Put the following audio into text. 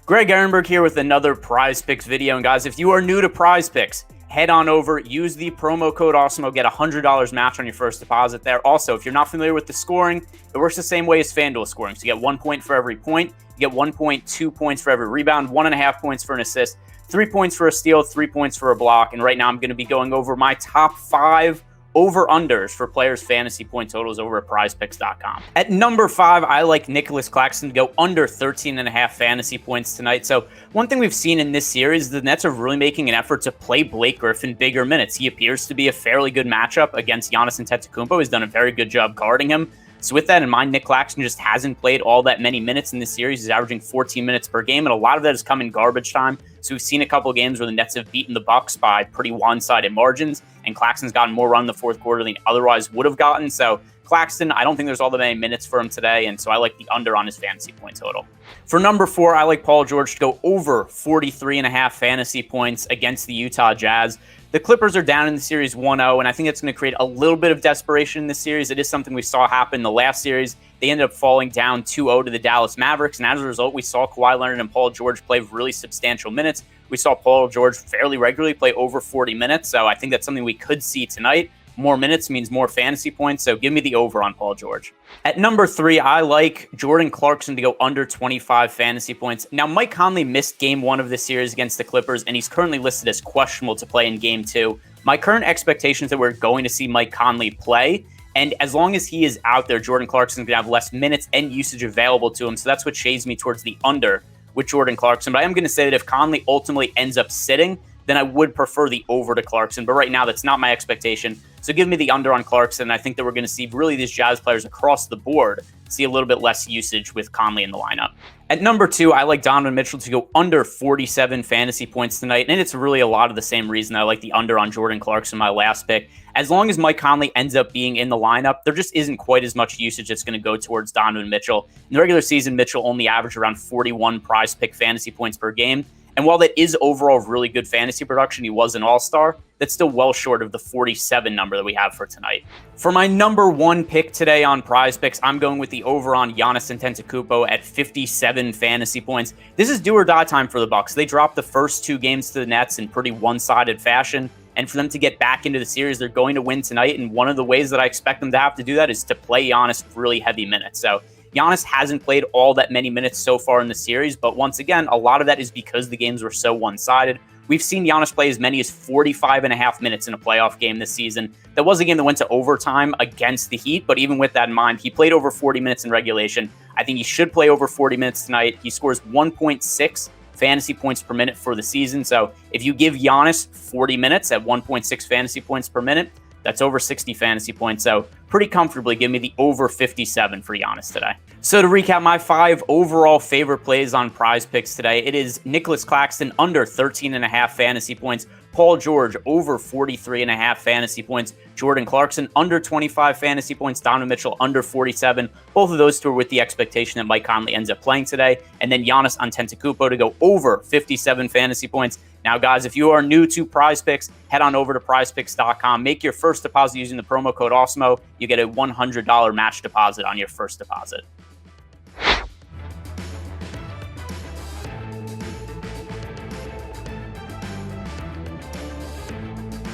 Greg Ehrenberg here with another Prize Picks video. And guys, if you are new to Prize Picks, head on over, use the promo code Awesemo, get $100 match on your first deposit there. Also, if you're not familiar with the scoring, it works the same way as FanDuel scoring. So you get 1 point for every point, you get 1.2 points for every rebound, 1.5 points for an assist, 3 points for a steal, 3 points for a block. And right now I'm going to be going over my top 5 over-unders for players' fantasy point totals over at PrizePicks.com. At number 5, I like Nicolas Claxton to go under 13.5 fantasy points tonight. So one thing we've seen in this series, the Nets are really making an effort to play Blake Griffin bigger minutes. He appears to be a fairly good matchup against Giannis Antetokounmpo. He's done a very good job guarding him. So with that in mind, Nick Claxton just hasn't played all that many minutes in this series. He's averaging 14 minutes per game, and a lot of that has come in garbage time. So we've seen a couple of games where the Nets have beaten the Bucks by pretty one-sided margins, and Claxton's gotten more run in the fourth quarter than he otherwise would have gotten. So Claxton, I don't think there's all that many minutes for him today, and so I like the under on his fantasy point total. For number 4, I like Paul George to go over 43.5 fantasy points against the Utah Jazz. The Clippers are down in the series 1-0, and I think it's going to create a little bit of desperation in this series. It is something we saw happen in the last series. They ended up falling down 2-0 to the Dallas Mavericks, and as a result, we saw Kawhi Leonard and Paul George play really substantial minutes. We saw Paul George fairly regularly play over 40 minutes, so I think that's something we could see tonight. More minutes means more fantasy points, so give me the over on Paul George. At number 3, I like Jordan Clarkson to go under 25 fantasy points. Now, Mike Conley missed Game 1 of this series against the Clippers, and he's currently listed as questionable to play in Game 2. My current expectation is that we're going to see Mike Conley play, and as long as he is out there, Jordan Clarkson's going to have less minutes and usage available to him, so that's what shades me towards the under with Jordan Clarkson. But I am going to say that if Conley ultimately ends up sitting, then I would prefer the over to Clarkson. But right now, that's not my expectation. So give me the under on Clarkson. I think that we're going to see really these Jazz players across the board see a little bit less usage with Conley in the lineup. At number 2, I like Donovan Mitchell to go under 47 fantasy points tonight. And it's really a lot of the same reason I like the under on Jordan Clarkson, my last pick. As long as Mike Conley ends up being in the lineup, there just isn't quite as much usage that's going to go towards Donovan Mitchell. In the regular season, Mitchell only averaged around 41 prize pick fantasy points per game. And while that is overall really good fantasy production, he was an all-star, that's still well short of the 47 number that we have for tonight. For my number 1 pick today on Prize Picks, I'm going with the over on Giannis Antetokounmpo at 57 fantasy points. This is do or die time for the Bucks. They dropped the first 2 games to the Nets in pretty one-sided fashion. And for them to get back into the series, they're going to win tonight. And one of the ways that I expect them to have to do that is to play Giannis really heavy minutes. So Giannis hasn't played all that many minutes so far in the series, but once again, a lot of that is because the games were so one-sided. We've seen Giannis play as many as 45.5 minutes in a playoff game this season. That was a game that went to overtime against the Heat, but even with that in mind, he played over 40 minutes in regulation. I think he should play over 40 minutes tonight. He scores 1.6 fantasy points per minute for the season, so if you give Giannis 40 minutes at 1.6 fantasy points per minute, that's over 60 fantasy points, so pretty comfortably give me the over 57 for Giannis today. So to recap my 5 overall favorite plays on Prize Picks today, it is Nicolas Claxton under 13.5 fantasy points, Paul George over 43.5 fantasy points, Jordan Clarkson under 25 fantasy points, Donovan Mitchell under 47. Both of those two are with the expectation that Mike Conley ends up playing today, and then Giannis Antetokounmpo to go over 57 fantasy points. Now, guys, if you are new to Prize Picks, head on over to PrizePicks.com. Make your first deposit using the promo code Awesemo. You get a $100 match deposit on your first deposit.